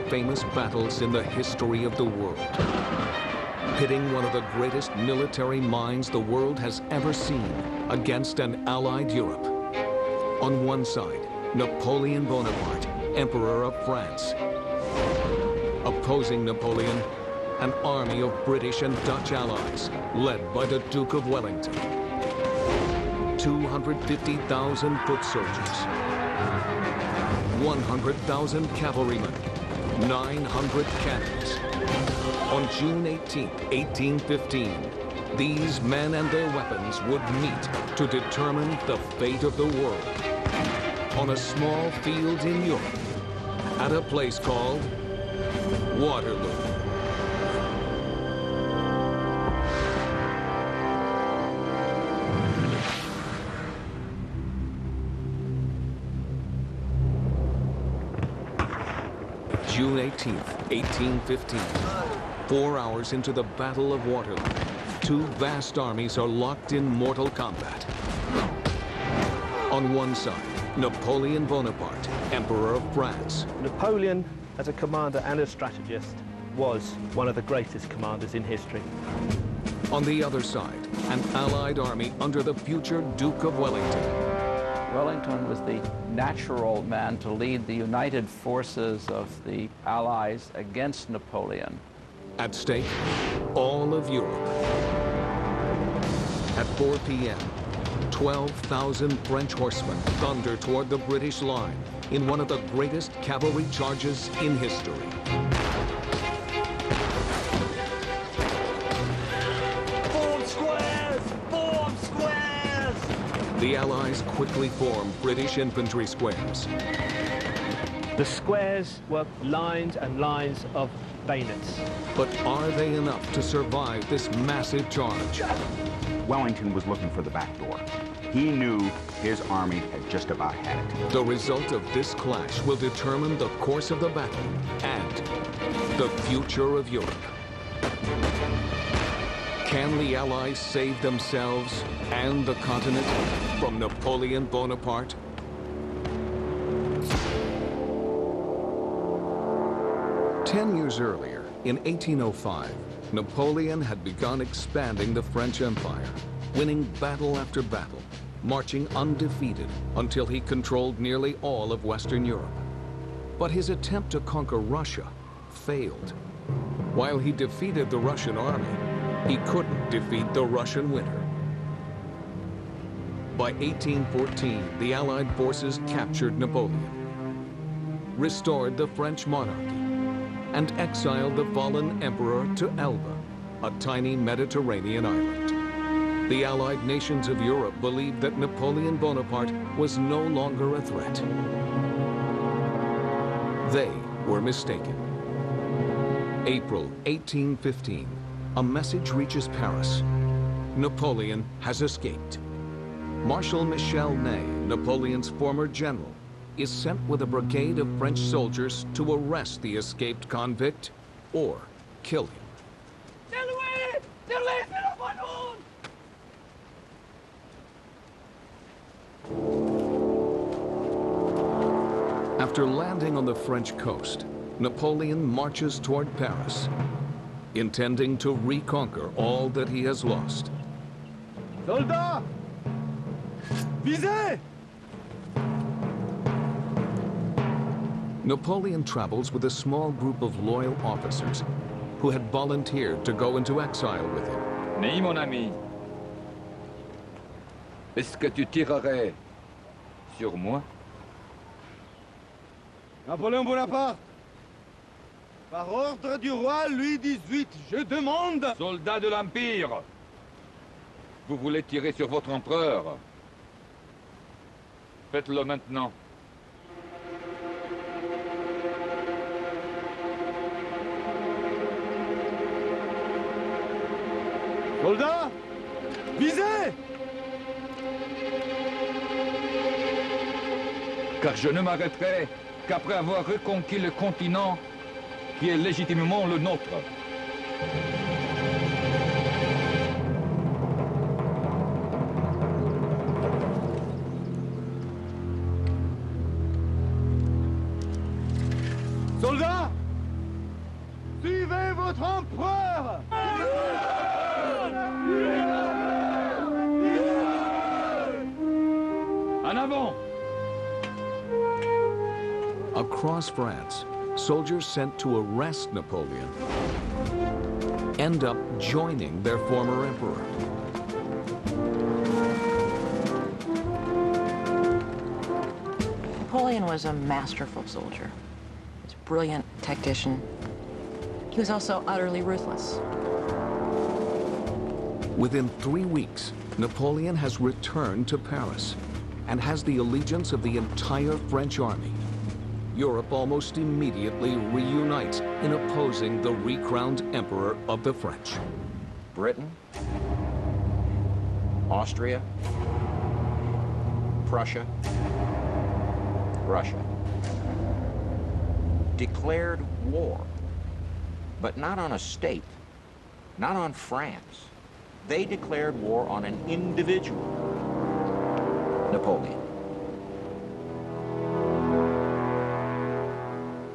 famous battles in the history of the world, pitting one of the greatest military minds the world has ever seen against an allied Europe. On one side, Napoleon Bonaparte, Emperor of France. Opposing Napoleon, an army of British and Dutch allies, led by the Duke of Wellington. 250,000 foot soldiers, 100,000 cavalrymen, 900 cannons. On June 18, 1815, these men and their weapons would meet to determine the fate of the world on a small field in Europe, at a place called Waterloo. June 18, 1815. 4 hours into the Battle of Waterloo, two vast armies are locked in mortal combat. On one side, Napoleon Bonaparte, Emperor of France. Napoleon, as a commander and a strategist, was one of the greatest commanders in history. On the other side, an allied army under the future Duke of Wellington. Wellington was the natural man to lead the united forces of the Allies against Napoleon. At stake, all of Europe. At 4 p.m., 12,000 French horsemen thunder toward the British line in one of the greatest cavalry charges in history. Form squares! Form squares! The Allies quickly form British infantry squares. The squares were lines and lines of bayonets. But are they enough to survive this massive charge? Wellington was looking for the back door. He knew his army had just about had it. The result of this clash will determine the course of the battle and the future of Europe. Can the Allies save themselves and the continent from Napoleon Bonaparte? Ten years earlier, in 1805, Napoleon had begun expanding the French Empire, winning battle after battle, marching undefeated until he controlled nearly all of Western Europe. But his attempt to conquer Russia failed. While he defeated the Russian army, he couldn't defeat the Russian winter. By 1814, the Allied forces captured Napoleon, restored the French monarchy, and exiled the fallen emperor to Elba, a tiny Mediterranean island. The Allied nations of Europe believed that Napoleon Bonaparte was no longer a threat. They were mistaken. April 1815, a message reaches Paris. Napoleon has escaped. Marshal Michel Ney, Napoleon's former general, is sent with a brigade of French soldiers to arrest the escaped convict or kill him. After landing on the French coast, Napoleon marches toward Paris, intending to reconquer all that he has lost. Soldats! Visez! Napoleon travels with a small group of loyal officers who had volunteered to go into exile with him. Ney, mon ami, est-ce que tu tirerais sur moi? Napoléon Bonaparte! Par ordre du roi Louis XVIII, je demande... Soldats de l'Empire, vous voulez tirer sur votre empereur? Faites-le maintenant. Soldats! Visez! Car je ne m'arrêterai qu'après avoir reconquis le continent qui est légitimement le nôtre. Soldats! votre empereur! En avant! Across France, soldiers sent to arrest Napoleon end up joining their former emperor. Napoleon was a masterful soldier. He was a brilliant tactician. He was also utterly ruthless. Within 3 weeks, Napoleon has returned to Paris and has the allegiance of the entire French army. Europe almost immediately reunites in opposing the recrowned emperor of the French. Britain, Austria, Prussia, Russia declared war, but not on a state, not on France. They declared war on an individual, Napoleon.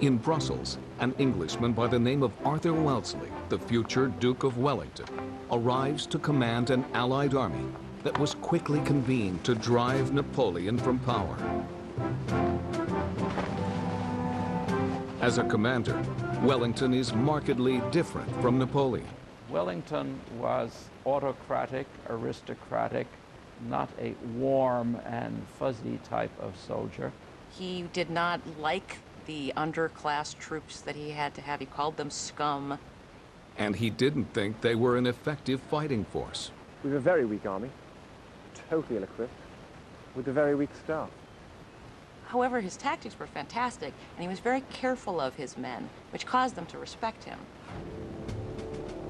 In Brussels, an Englishman by the name of Arthur Wellesley, the future Duke of Wellington, arrives to command an Allied army that was quickly convened to drive Napoleon from power. As a commander, Wellington is markedly different from Napoleon. Wellington was autocratic, aristocratic, not a warm and fuzzy type of soldier. He did not like the underclass troops that he had to have. He called them scum. And he didn't think they were an effective fighting force. We have a very weak army, totally ill-equipped, with a very weak staff. However, his tactics were fantastic, and he was very careful of his men, which caused them to respect him.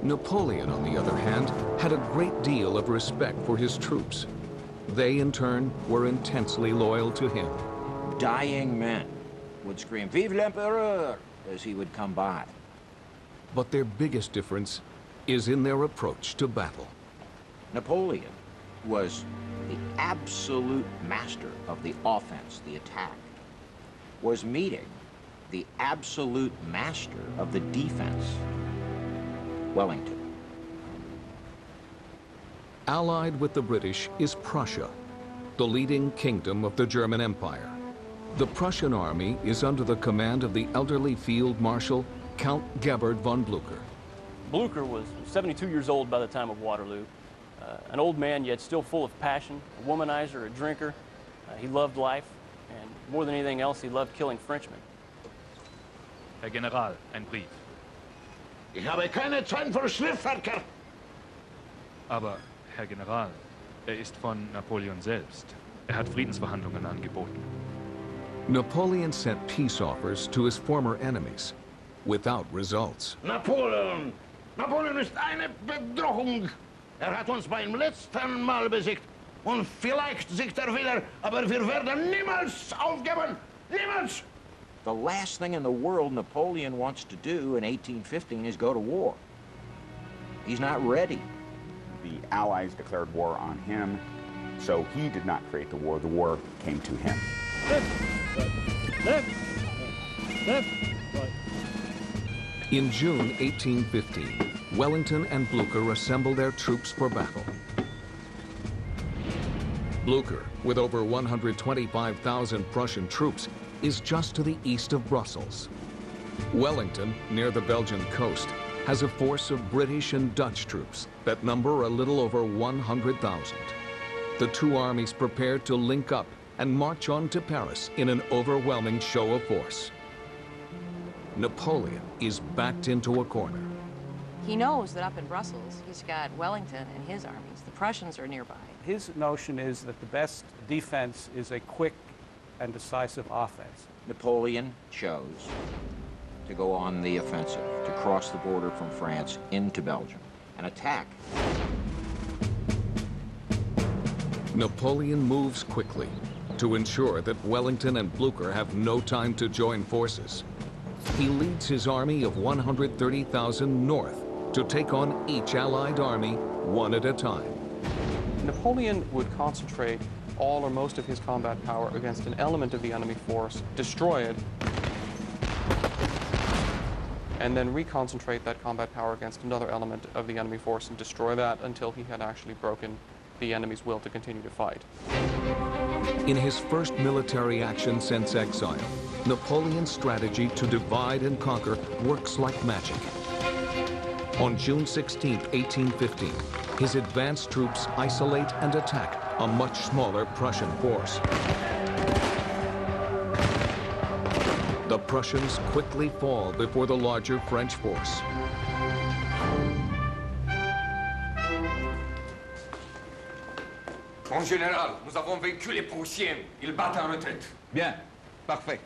Napoleon, on the other hand, had a great deal of respect for his troops. They, in turn, were intensely loyal to him. Dying men would scream, "Vive l'Empereur!" as he would come by. But their biggest difference is in their approach to battle. Napoleon was the absolute master of the offense, the attack, was meeting the absolute master of the defense, Wellington. Allied with the British is Prussia, the leading kingdom of the German Empire. The Prussian army is under the command of the elderly Field Marshal Count Gebhard von Blücher. Blücher was 72 years old by the time of Waterloo. An old man, yet still full of passion, a womanizer, a drinker. He loved life, and more than anything else, he loved killing Frenchmen. Herr General, ein Brief. Ich habe keine Zeit für Schriftverkehr. Aber, Herr General, ist von Napoleon selbst. Hat Friedensverhandlungen angeboten. Napoleon sent peace offers to his former enemies, without results. Napoleon ist eine Bedrohung. Hat uns beim letzten Mal besiegt. Und vielleicht siegt wieder, aber wir werden niemals aufgeben. Niemals! The last thing in the world Napoleon wants to do in 1815 is go to war. He's not ready. The Allies declared war on him, so he did not create the war came to him. In June 1815, Wellington and Blücher assemble their troops for battle. Blücher, with over 125,000 Prussian troops, is just to the east of Brussels. Wellington, near the Belgian coast, has a force of British and Dutch troops that number a little over 100,000. The two armies prepare to link up and march on to Paris in an overwhelming show of force. Napoleon is backed into a corner. He knows that up in Brussels, he's got Wellington and his armies. The Prussians are nearby. His notion is that the best defense is a quick and decisive offense. Napoleon chose to go on the offensive, to cross the border from France into Belgium and attack. Napoleon moves quickly to ensure that Wellington and Blücher have no time to join forces. He leads his army of 130,000 north to take on each Allied army one at a time. Napoleon would concentrate all or most of his combat power against an element of the enemy force, destroy it, and then reconcentrate that combat power against another element of the enemy force and destroy that until he had actually broken the enemy's will to continue to fight. In his first military action since exile, Napoleon's strategy to divide and conquer works like magic. On June 16, 1815, his advanced troops isolate and attack a much smaller Prussian force. The Prussians quickly fall before the larger French force. Mon général, nous avons vaincu les Prussiens. Ils battent en retraite. Bien, parfait.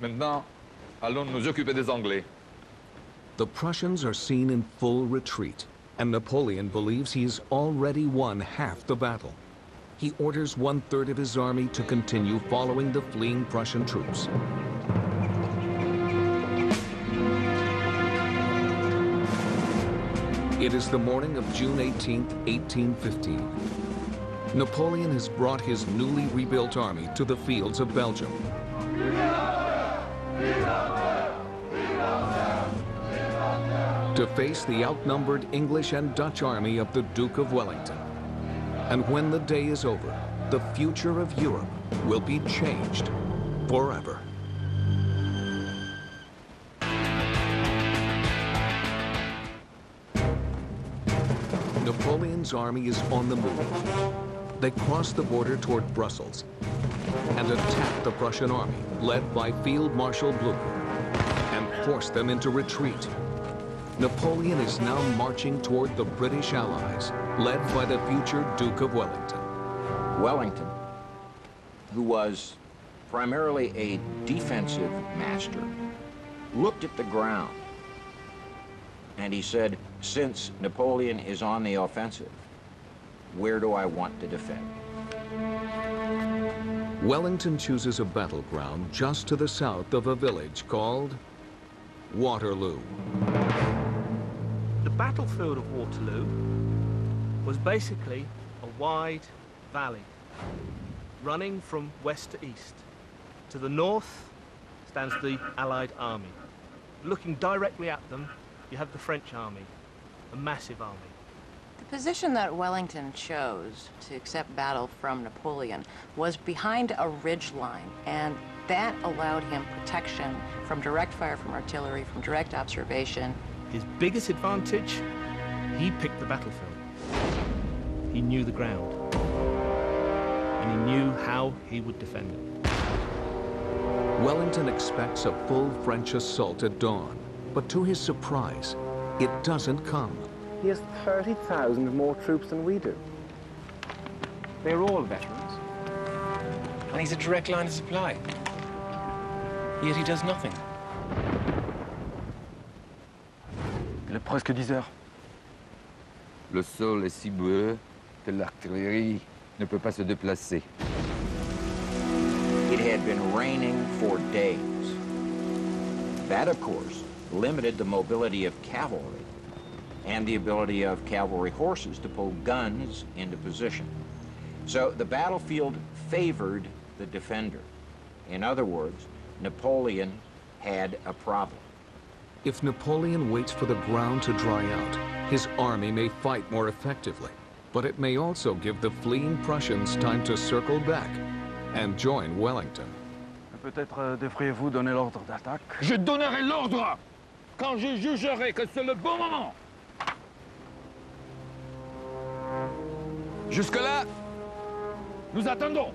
Maintenant, allons nous occuper des Anglais. The Prussians are seen in full retreat, and Napoleon believes he's already won half the battle. He orders 1/3 of his army to continue following the fleeing Prussian troops. It is the morning of June 18, 1815. Napoleon has brought his newly rebuilt army to the fields of Belgium. To face the outnumbered English and Dutch army of the Duke of Wellington. And when the day is over, the future of Europe will be changed forever. Napoleon's army is on the move. They cross the border toward Brussels and attack the Prussian army, led by Field Marshal Blucher, and force them into retreat. Napoleon is now marching toward the British allies, led by the future Duke of Wellington. Wellington, who was primarily a defensive master, looked at the ground and he said, since Napoleon is on the offensive, where do I want to defend? Wellington chooses a battleground just to the south of a village called Waterloo. The battlefield of Waterloo was basically a wide valley running from west to east. To the north stands the Allied army. Looking directly at them, you have the French army, a massive army. The position that Wellington chose to accept battle from Napoleon was behind a ridge line, and that allowed him protection from direct fire from artillery, from direct observation. His biggest advantage, he picked the battlefield. He knew the ground, and he knew how he would defend it. Wellington expects a full French assault at dawn, but to his surprise, it doesn't come. He has 30,000 more troops than we do. They're all veterans. And he's a direct line of supply. Yet he does nothing. Il est presque 10 heures. Le sol est si boueux que l'artillerie ne peut pas se déplacer. It had been raining for days. That, of course, limited the mobility of cavalry and the ability of cavalry horses to pull guns into position. So the battlefield favored the defender. In other words, Napoleon had a problem. If Napoleon waits for the ground to dry out, his army may fight more effectively, but it may also give the fleeing Prussians time to circle back and join Wellington. Peut-être devriez-vous donner l'ordre d'attaque? Je donnerai l'ordre quand je jugerai que c'est le bon moment. Jusque-là, nous attendons.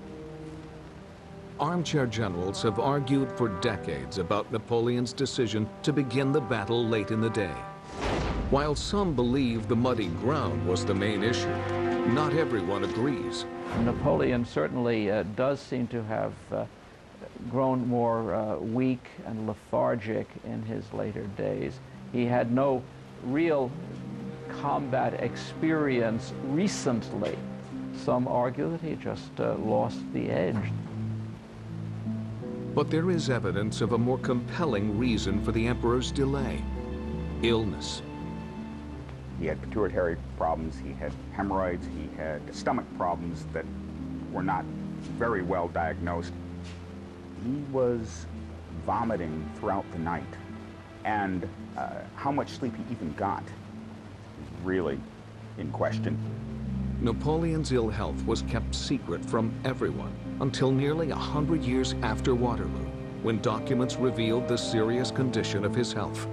Armchair generals have argued for decades about Napoleon's decision to begin the battle late in the day. While some believe the muddy ground was the main issue, not everyone agrees. Napoleon certainly does seem to have grown more weak and lethargic in his later days. He had no real combat experience recently. Some argue that he just lost the edge. But there is evidence of a more compelling reason for the emperor's delay: illness. He had pituitary problems, he had hemorrhoids, he had stomach problems that were not very well diagnosed. He was vomiting throughout the night. And how much sleep he even got is really in question. Napoleon's ill health was kept secret from everyone until nearly 100 years after Waterloo, when documents revealed the serious condition of his health.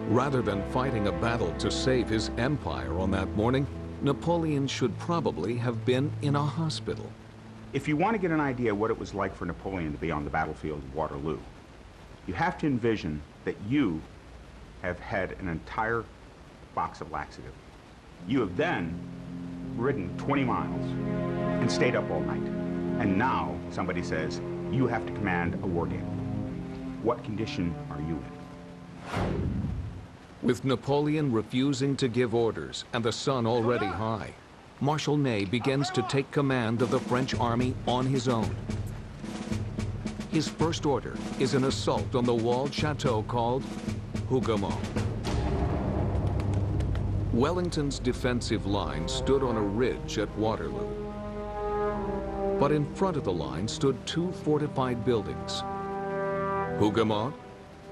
Rather than fighting a battle to save his empire on that morning, Napoleon should probably have been in a hospital. If you want to get an idea what it was like for Napoleon to be on the battlefield of Waterloo, you have to envision that you have had an entire box of laxative. You have then ridden 20 miles and stayed up all night. And now somebody says, you have to command a war game. What condition are you in? With Napoleon refusing to give orders and the sun already high, Marshal Ney begins to take command of the French army on his own. His first order is an assault on the walled chateau called Hougoumont. Wellington's defensive line stood on a ridge at Waterloo. But in front of the line stood two fortified buildings, Hougoumont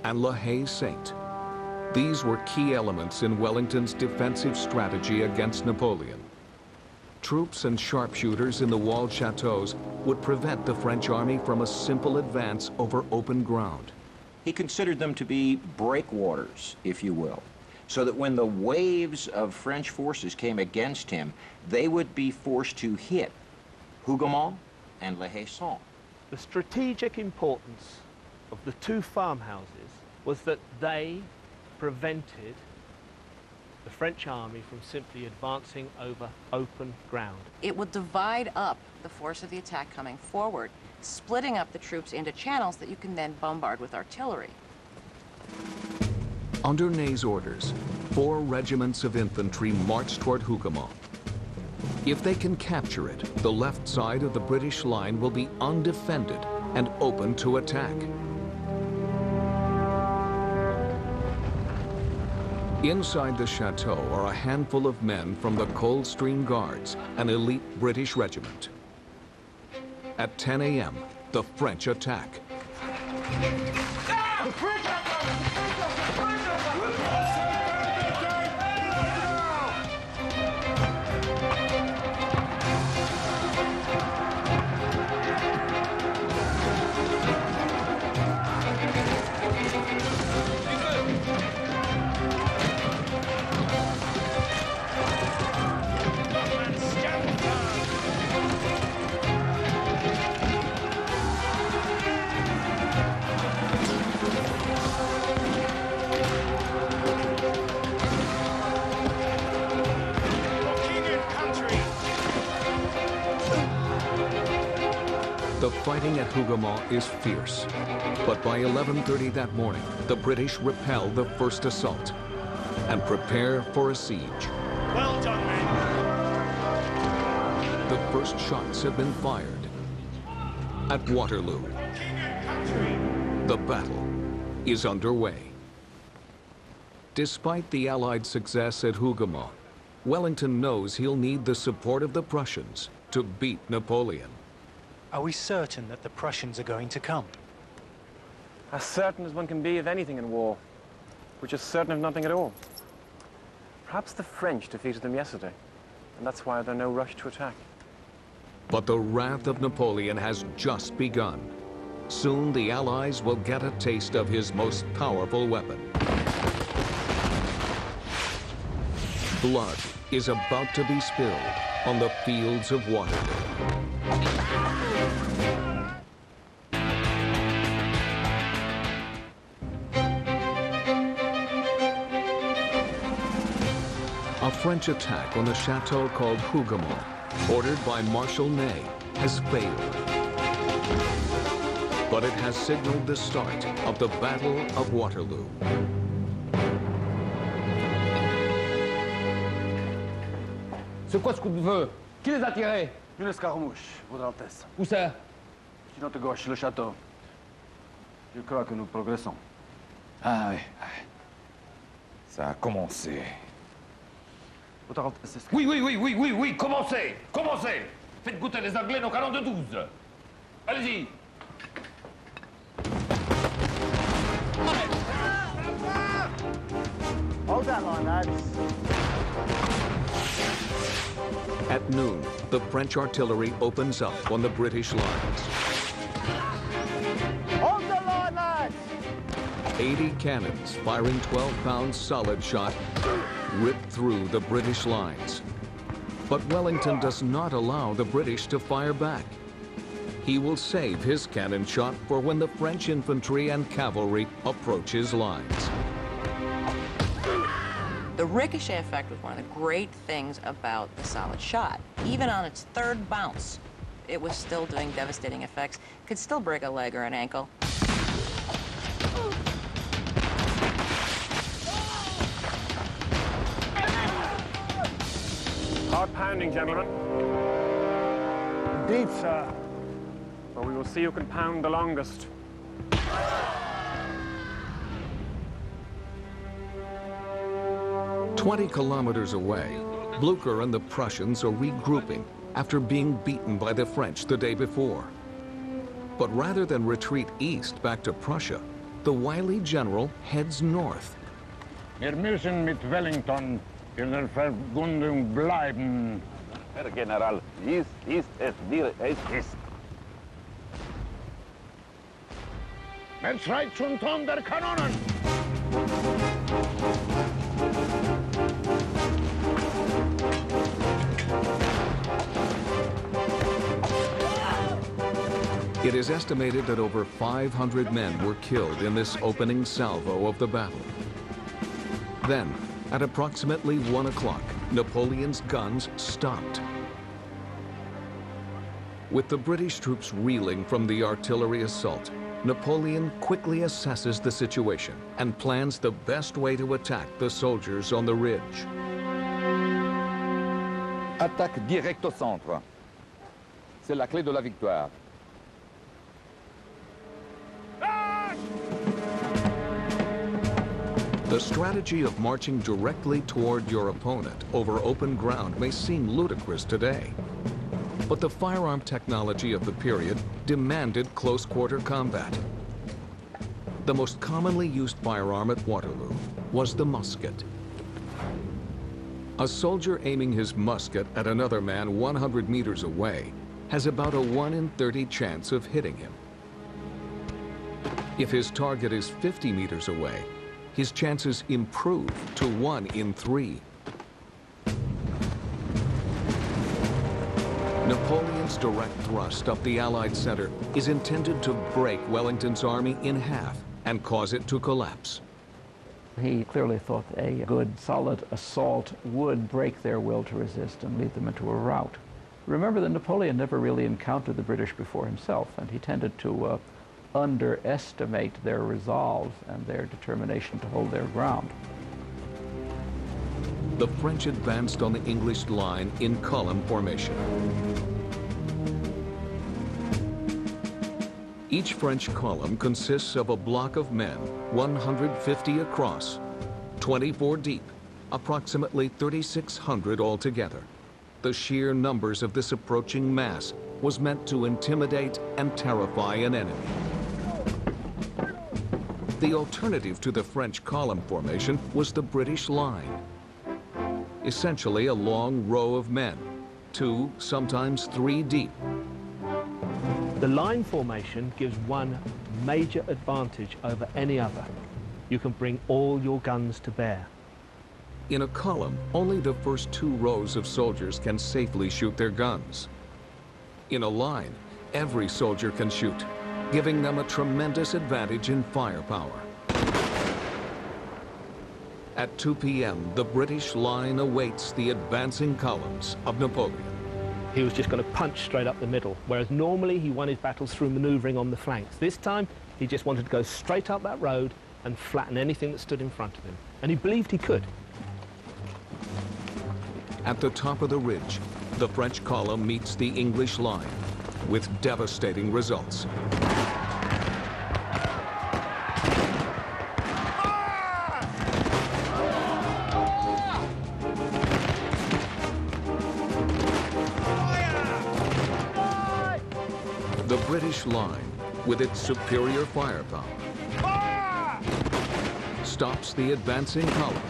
and La Haye-Sainte. These were key elements in Wellington's defensive strategy against Napoleon. Troops and sharpshooters in the walled chateaus would prevent the French army from a simple advance over open ground. He considered them to be breakwaters, if you will, so that when the waves of French forces came against him, they would be forced to hit Hougoumont and La Haye-Sainte. The strategic importance of the two farmhouses was that they prevented the French army from simply advancing over open ground. It would divide up the force of the attack coming forward, splitting up the troops into channels that you can then bombard with artillery. Under Ney's orders, 4 regiments of infantry marched toward Hougoumont. If they can capture it, the left side of the British line will be undefended and open to attack. Inside the chateau are a handful of men from the Coldstream Guards, an elite British regiment. At 10 a.m., the French attack. The fighting at Hougoumont is fierce, but by 11:30 that morning, the British repel the first assault and prepare for a siege. Well done, men. The first shots have been fired. At Waterloo, the battle is underway. Despite the Allied success at Hougoumont, Wellington knows he'll need the support of the Prussians to beat Napoleon. Are we certain that the Prussians are going to come? As certain as one can be of anything in war. We're just certain of nothing at all. Perhaps the French defeated them yesterday, and that's why there's no rush to attack. But the wrath of Napoleon has just begun. Soon the Allies will get a taste of his most powerful weapon. Blood is about to be spilled on the fields of Waterloo. A French attack on the chateau called Hougoumont, ordered by Marshal Ney, has failed. But it has signaled the start of the Battle of Waterloo. C'est quoi ce coup de feu? Qui les a tirés? Une escarmouche, Votre Altesse. Où ça? Sur notre gauche, le château. Je crois que nous progressons. Ah oui, ça a commencé. Votre Altesse, est-ce que... Oui, commencez! Commencez! Faites goûter les Anglais nos canons de 12. Allez-y! Hold that line, lads. At noon, the French artillery opens up on the British lines. Hold the line, lads! 80 cannons firing 12-pound solid shot rip through the British lines. But Wellington does not allow the British to fire back. He will save his cannon shot for when the French infantry and cavalry approach his lines. The ricochet effect was one of the great things about the solid shot. Even on its third bounce, it was still doing devastating effects. Could still break a leg or an ankle. Hard pounding, gentlemen. Deep, sir. Well, we will see who can pound the longest. 20 kilometers away, Blücher and the Prussians are regrouping after being beaten by the French the day before. But rather than retreat east back to Prussia, the wily general heads north. Wir müssen mit Wellington in der Verbindung bleiben. Herr General, dies ist es, wie es ist. Wer schreit zum Ton der Kanonen? It is estimated that over 500 men were killed in this opening salvo of the battle. Then, at approximately 1 o'clock, Napoleon's guns stopped. With the British troops reeling from the artillery assault, Napoleon quickly assesses the situation and plans the best way to attack the soldiers on the ridge. Attaque directe au centre. C'est la clé de la victoire. The strategy of marching directly toward your opponent over open ground may seem ludicrous today. But the firearm technology of the period demanded close-quarter combat. The most commonly used firearm at Waterloo was the musket. A soldier aiming his musket at another man 100 meters away has about a 1 in 30 chance of hitting him. If his target is 50 meters away, his chances improve to 1 in 3. Napoleon's direct thrust up the Allied center is intended to break Wellington's army in half and cause it to collapse. He clearly thought a good, solid assault would break their will to resist and lead them into a rout. Remember that Napoleon never really encountered the British before himself, and he tended to underestimate their resolve and their determination to hold their ground. The French advanced on the English line in column formation. Each French column consists of a block of men, 150 across, 24 deep, approximately 3,600 altogether. The sheer numbers of this approaching mass was meant to intimidate and terrify an enemy. The alternative to the French column formation was the British line. Essentially a long row of men, 2, sometimes 3 deep. The line formation gives one major advantage over any other. You can bring all your guns to bear. In a column, only the first 2 rows of soldiers can safely shoot their guns. In a line, every soldier can shoot, giving them a tremendous advantage in firepower. At 2 p.m., the British line awaits the advancing columns of Napoleon. He was just going to punch straight up the middle, whereas normally he won his battles through maneuvering on the flanks. This time, he just wanted to go straight up that road and flatten anything that stood in front of him. And he believed he could. At the top of the ridge, the French column meets the English line, with devastating results. The British line, with its superior firepower, stops the advancing column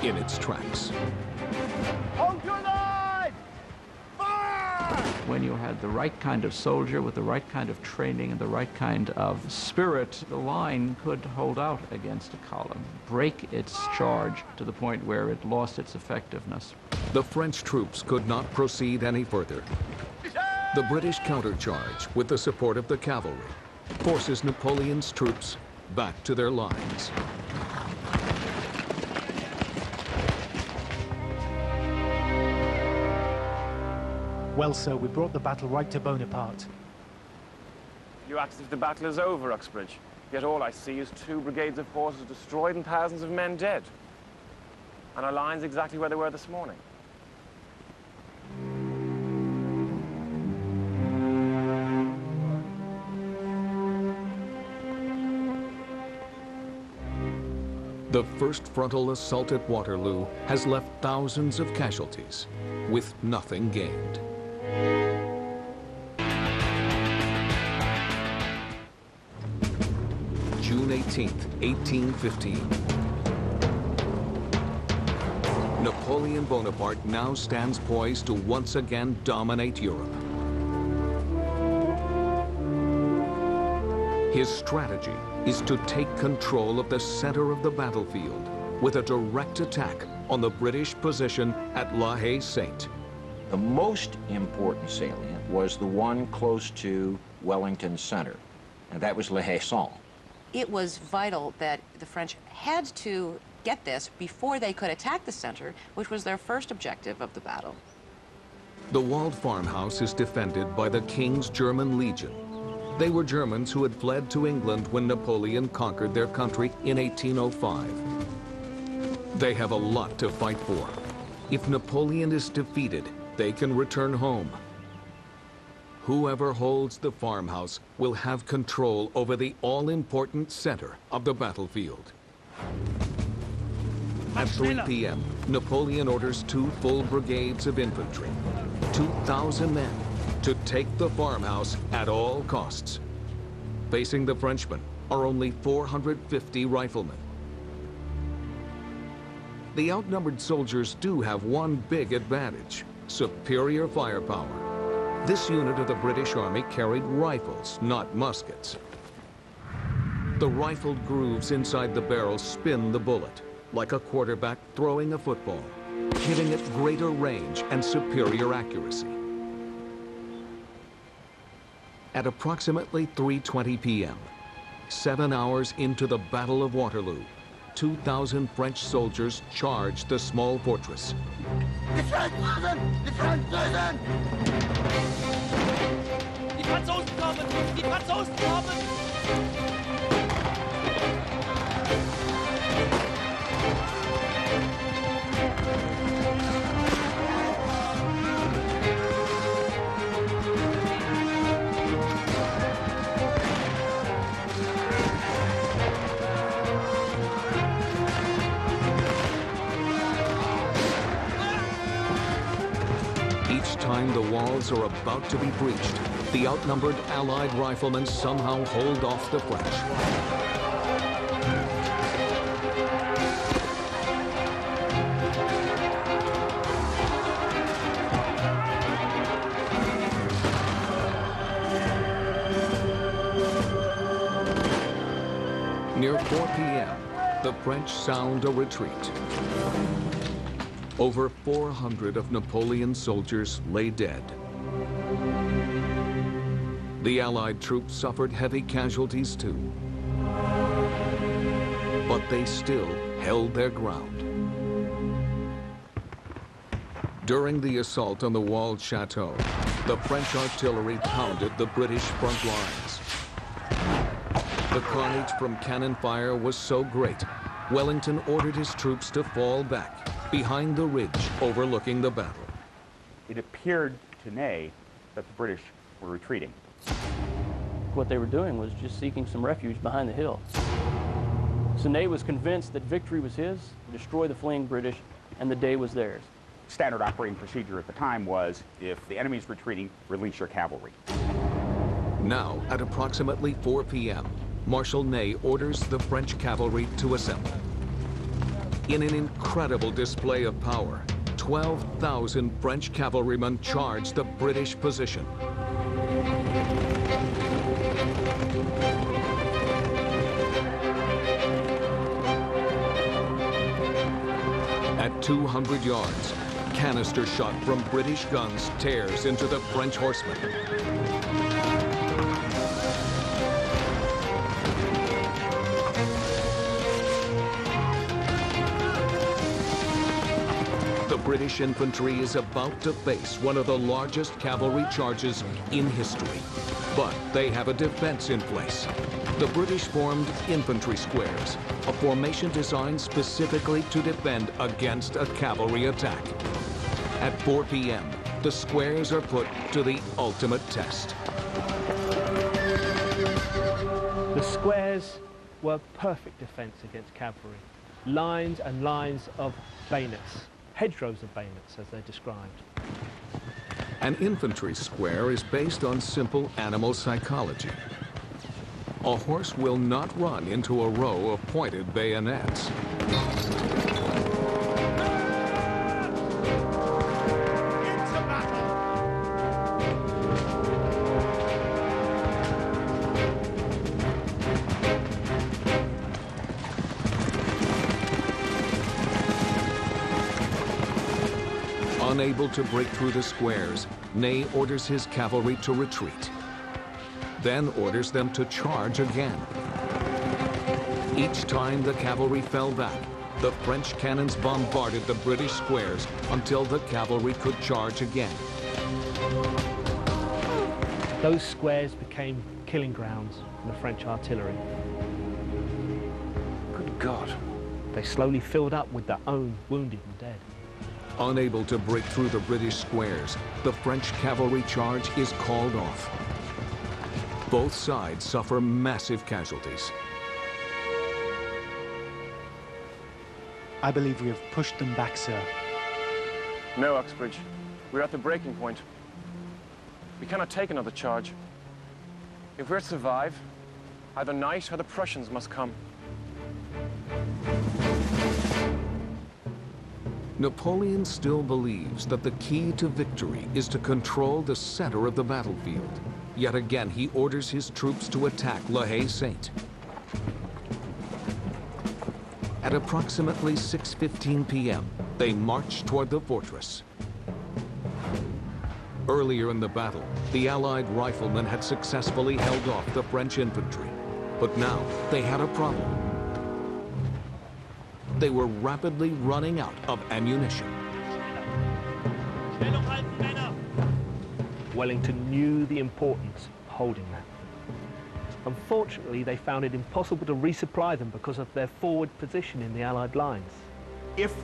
in its tracks. Hold your line! Fire! When you had the right kind of soldier with the right kind of training and the right kind of spirit, the line could hold out against a column, break its charge to the point where it lost its effectiveness. The French troops could not proceed any further. The British countercharge, with the support of the cavalry, forces Napoleon's troops back to their lines. Well, sir, we brought the battle right to Bonaparte. You act as if the battle is over, Uxbridge. Yet all I see is 2 brigades of forces destroyed and thousands of men dead. And our lines exactly where they were this morning. The first frontal assault at Waterloo has left thousands of casualties, with nothing gained. June 18th, 1815. Napoleon Bonaparte now stands poised to once again dominate Europe. His strategy is to take control of the center of the battlefield with a direct attack on the British position at La Haye-Sainte. The most important salient was the one close to Wellington Center, and that was La Haye-Sainte. It was vital that the French had to get this before they could attack the center, which was their first objective of the battle. The walled farmhouse is defended by the King's German Legion. They were Germans who had fled to England when Napoleon conquered their country in 1805. They have a lot to fight for. If Napoleon is defeated, they can return home. Whoever holds the farmhouse will have control over the all-important center of the battlefield. At 3 p.m., Napoleon orders 2 full brigades of infantry, 2,000 men, to take the farmhouse at all costs. Facing the Frenchmen are only 450 riflemen. The outnumbered soldiers do have one big advantage: superior firepower. This unit of the British Army carried rifles, not muskets. The rifled grooves inside the barrel spin the bullet, like a quarterback throwing a football, giving it greater range and superior accuracy. At approximately 3:20 p.m., 7 hours into the Battle of Waterloo, 2,000 French soldiers charged the small fortress. Die Franzosen! Die Franzosen! Die Franzosen kommen! Die Franzosen kommen! Each time the walls are about to be breached, the outnumbered Allied riflemen somehow hold off the French. Near 4 p.m., the French sound a retreat. Over 400 of Napoleon's soldiers lay dead. The Allied troops suffered heavy casualties too. But they still held their ground. During the assault on the walled chateau, the French artillery pounded the British front lines. The carnage from cannon fire was so great, Wellington ordered his troops to fall back behind the ridge overlooking the battle. It appeared to Ney that the British were retreating. What they were doing was just seeking some refuge behind the hill. So Ney was convinced that victory was his, destroy the fleeing British, and the day was theirs. Standard operating procedure at the time was, if the enemy's retreating, release your cavalry. Now, at approximately 4 p.m., Marshal Ney orders the French cavalry to assemble. In an incredible display of power, 12,000 French cavalrymen charged the British position. At 200 yards, canister shot from British guns tears into the French horsemen. The British infantry is about to face one of the largest cavalry charges in history. But they have a defense in place. The British formed infantry squares, a formation designed specifically to defend against a cavalry attack. At 4 p.m., the squares are put to the ultimate test. The squares were perfect defense against cavalry. Lines and lines of bayonets, hedgerows of bayonets as they're described. An infantry square is based on simple animal psychology. A horse will not run into a row of pointed bayonets. Unable to break through the squares, Ney orders his cavalry to retreat, then orders them to charge again. Each time the cavalry fell back, the French cannons bombarded the British squares until the cavalry could charge again. Those squares became killing grounds for the French artillery. Good God. They slowly filled up with their own wounded and dead. Unable to break through the British squares, the French cavalry charge is called off. Both sides suffer massive casualties. I believe we have pushed them back, sir. No, Uxbridge. We're at the breaking point. We cannot take another charge. If we're to survive, either Knight or the Prussians must come. Napoleon still believes that the key to victory is to control the center of the battlefield. Yet again, he orders his troops to attack La Haye-Sainte. At approximately 6:15 p.m., they march toward the fortress. Earlier in the battle, the Allied riflemen had successfully held off the French infantry. But now, they had a problem. They were rapidly running out of ammunition. Wellington knew the importance of holding that. Unfortunately, they found it impossible to resupply them because of their forward position in the Allied lines. If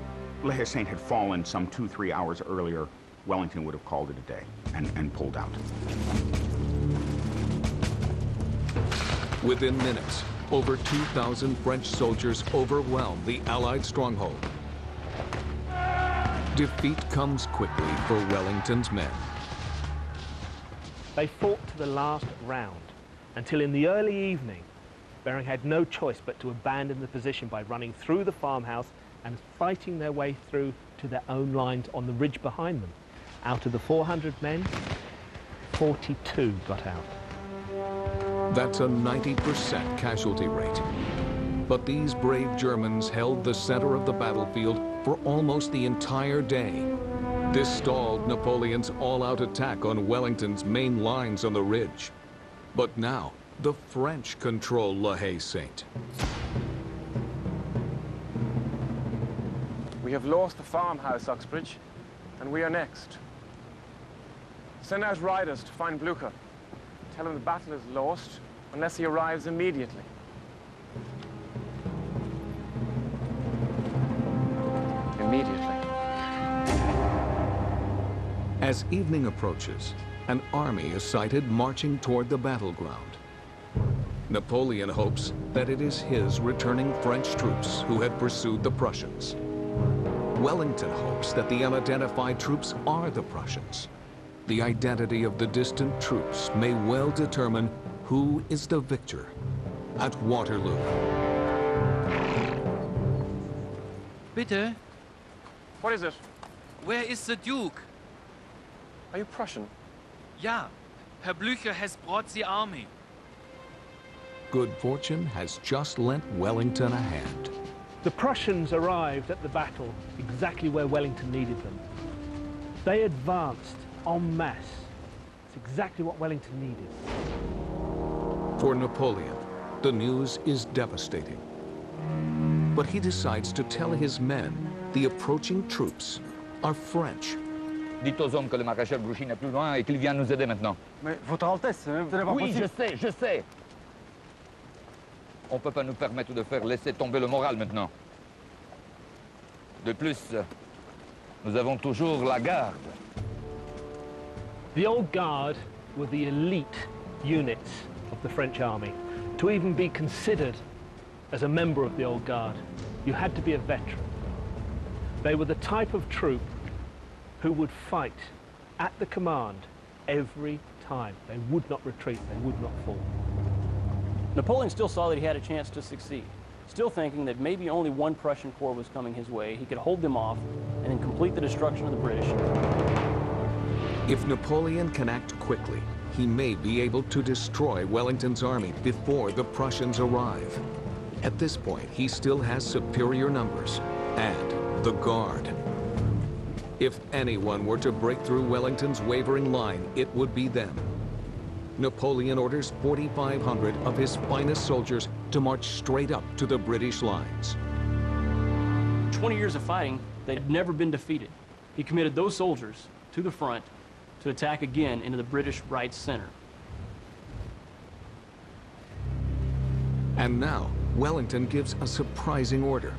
La Haye-Sainte had fallen some 2-3 hours earlier, Wellington would have called it a day and pulled out. Within minutes, over 2,000 French soldiers overwhelmed the Allied stronghold. Defeat comes quickly for Wellington's men. They fought to the last round, until in the early evening, Bering had no choice but to abandon the position by running through the farmhouse and fighting their way through to their own lines on the ridge behind them. Out of the 400 men, 42 got out. That's a 90% casualty rate. But these brave Germans held the center of the battlefield for almost the entire day. This stalled Napoleon's all-out attack on Wellington's main lines on the ridge. But now, the French control La Haye-Sainte. We have lost the farmhouse, Uxbridge, and we are next. Send out riders to find Blucher. Tell him the battle is lost unless he arrives immediately. Immediately. As evening approaches, an army is sighted marching toward the battleground. Napoleon hopes that it is his returning French troops who had pursued the Prussians. Wellington hopes that the unidentified troops are the Prussians. The identity of the distant troops may well determine who is the victor at Waterloo. Bitte? What is it? Where is the Duke? Are you Prussian? Ja. Herr Blücher has brought the army. Good fortune has just lent Wellington a hand. The Prussians arrived at the battle exactly where Wellington needed them. They advanced en masse. It's exactly what Wellington needed. For Napoleon, the news is devastating. But he decides to tell his men the approaching troops are French. Dites aux hommes que le maréchal Grouchy n'est plus loin et qu'il vient nous aider maintenant. Mais Votre Altesse, ce n'est pas Oui, possible. je sais. On ne peut pas nous permettre de faire laisser tomber le moral maintenant. De plus, nous avons toujours la garde. The Old Guard were the elite units of the French army. To even be considered as a member of the Old Guard, you had to be a veteran. They were the type of troop who would fight at the command every time. They would not retreat, they would not fall. Napoleon still saw that he had a chance to succeed, still thinking that maybe only one Prussian corps was coming his way. He could hold them off and then complete the destruction of the British. If Napoleon can act quickly, he may be able to destroy Wellington's army before the Prussians arrive. At this point, he still has superior numbers and the Guard. If anyone were to break through Wellington's wavering line, it would be them. Napoleon orders 4,500 of his finest soldiers to march straight up to the British lines. 20 years of fighting, they'd never been defeated. He committed those soldiers to the front to attack again into the British right center. And now, Wellington gives a surprising order.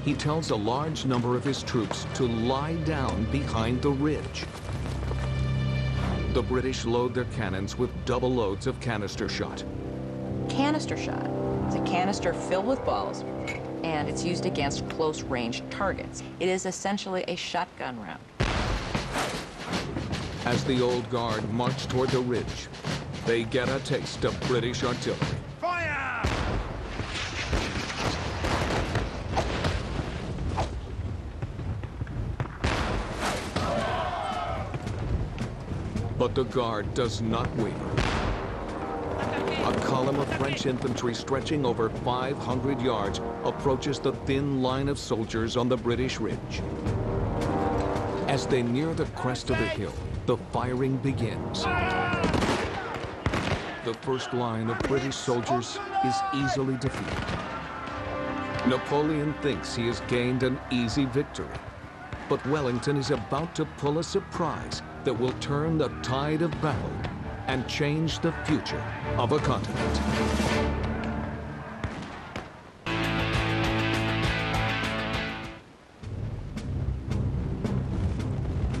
He tells a large number of his troops to lie down behind the ridge. The British load their cannons with double loads of canister shot. Canister shot is a canister filled with balls, and it's used against close-range targets. It is essentially a shotgun round. As the Old Guard march toward the ridge, they get a taste of British artillery. Fire! But the Guard does not waver. A column of French infantry stretching over 500 yards approaches the thin line of soldiers on the British ridge. As they near the crest of the hill, the firing begins. The first line of British soldiers is easily defeated. Napoleon thinks he has gained an easy victory, but Wellington is about to pull a surprise that will turn the tide of battle and change the future of a continent.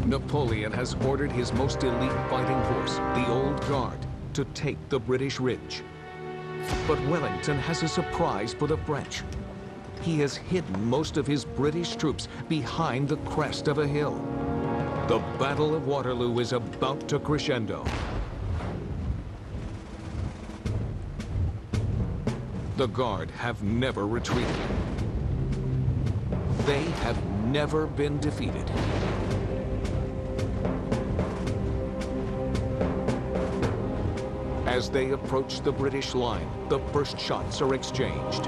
Napoleon has ordered his most elite fighting force, the Old Guard, to take the British ridge. But Wellington has a surprise for the French. He has hidden most of his British troops behind the crest of a hill. The Battle of Waterloo is about to crescendo. The Guard have never retreated. They have never been defeated. As they approach the British line, the first shots are exchanged.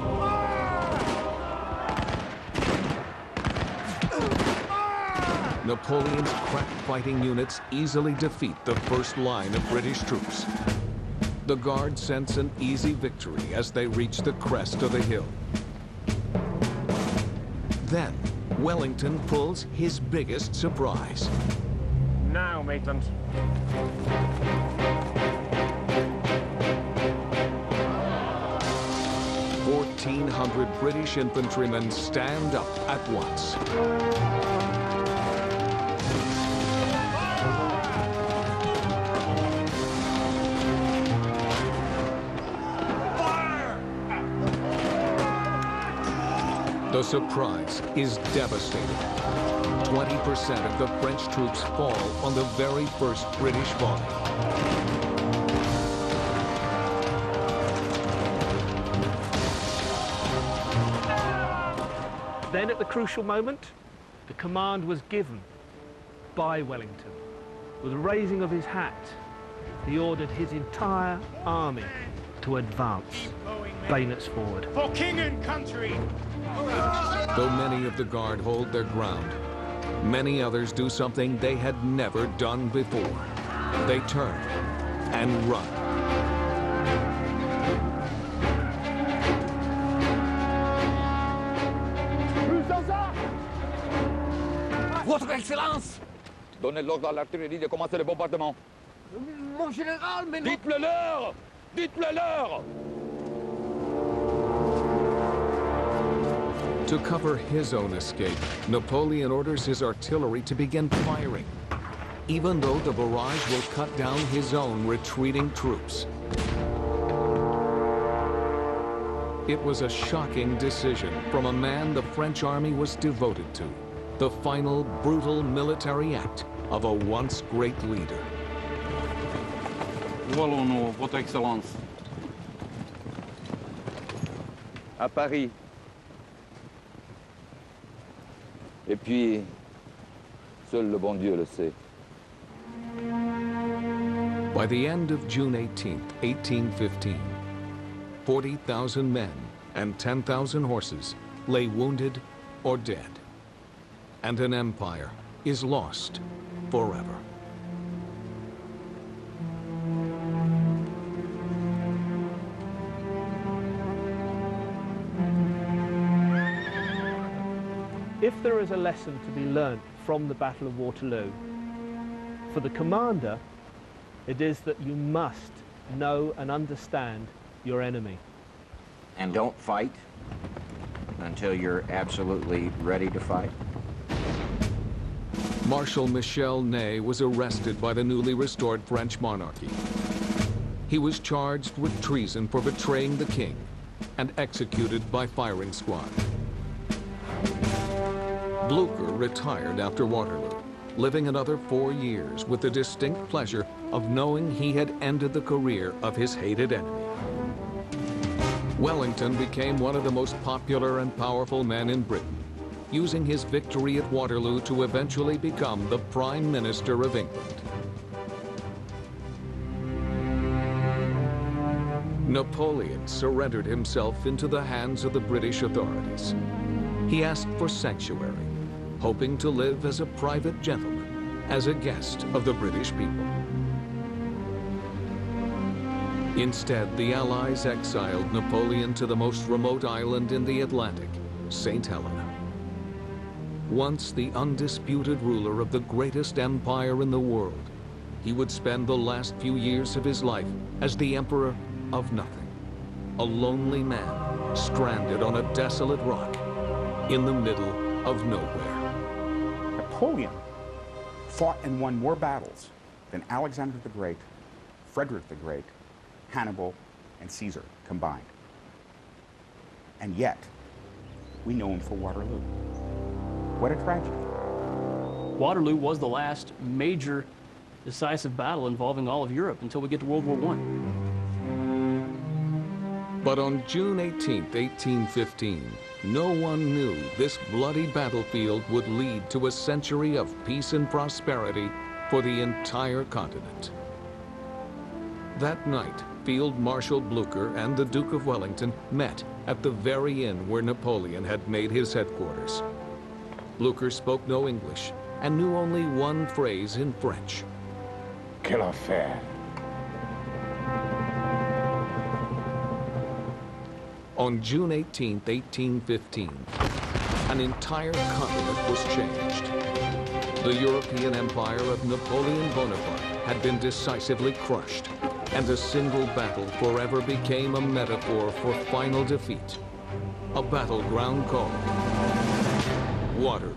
Napoleon's crack fighting units easily defeat the first line of British troops. The Guard sense an easy victory as they reach the crest of the hill. Then, Wellington pulls his biggest surprise. Now, Maitland. 1,400 British infantrymen stand up at once. The surprise is devastating. 20% of the French troops fall on the very first British volley. Then at the crucial moment, the command was given by Wellington. With the raising of his hat, he ordered his entire army to advance, bayonets forward. For king and country! Though many of the Guard hold their ground, many others do something they had never done before. They turn and run. Votre Excellence! Donnez l'ordre à l'artillerie de commencer le bombardement. Mon général, mais non... Dites-le leur! Dites-le leur! To cover his own escape, Napoleon orders his artillery to begin firing, even though the barrage will cut down his own retreating troops. It was a shocking decision from a man the French army was devoted to, the final brutal military act of a once great leader. Wallons-nous, Votre Excellence. À Paris. Et puis, seul le bon Dieu le sait. By the end of June 18th, 1815, 40,000 men and 10,000 horses lay wounded or dead, and an empire is lost forever. If there is a lesson to be learnt from the Battle of Waterloo, for the commander, it is that you must know and understand your enemy. And don't fight until you're absolutely ready to fight. Marshal Michel Ney was arrested by the newly restored French monarchy. He was charged with treason for betraying the king and executed by firing squad. Blücher retired after Waterloo, living another 4 years with the distinct pleasure of knowing he had ended the career of his hated enemy. Wellington became one of the most popular and powerful men in Britain, using his victory at Waterloo to eventually become the Prime Minister of England. Napoleon surrendered himself into the hands of the British authorities. He asked for sanctuary, hoping to live as a private gentleman, as a guest of the British people. Instead, the Allies exiled Napoleon to the most remote island in the Atlantic, St. Helena. Once the undisputed ruler of the greatest empire in the world, he would spend the last few years of his life as the emperor of nothing, a lonely man stranded on a desolate rock in the middle of nowhere. Napoleon fought and won more battles than Alexander the Great, Frederick the Great, Hannibal, and Caesar combined. And yet, we know him for Waterloo. What a tragedy. Waterloo was the last major decisive battle involving all of Europe until we get to World War I. But on June 18th, 1815, no one knew this bloody battlefield would lead to a century of peace and prosperity for the entire continent. That night, Field Marshal Blücher and the Duke of Wellington met at the very inn where Napoleon had made his headquarters. Blücher spoke no English and knew only one phrase in French. Quelle affaire! On June 18, 1815, an entire continent was changed. The European empire of Napoleon Bonaparte had been decisively crushed, and a single battle forever became a metaphor for final defeat. A battleground called Waterloo.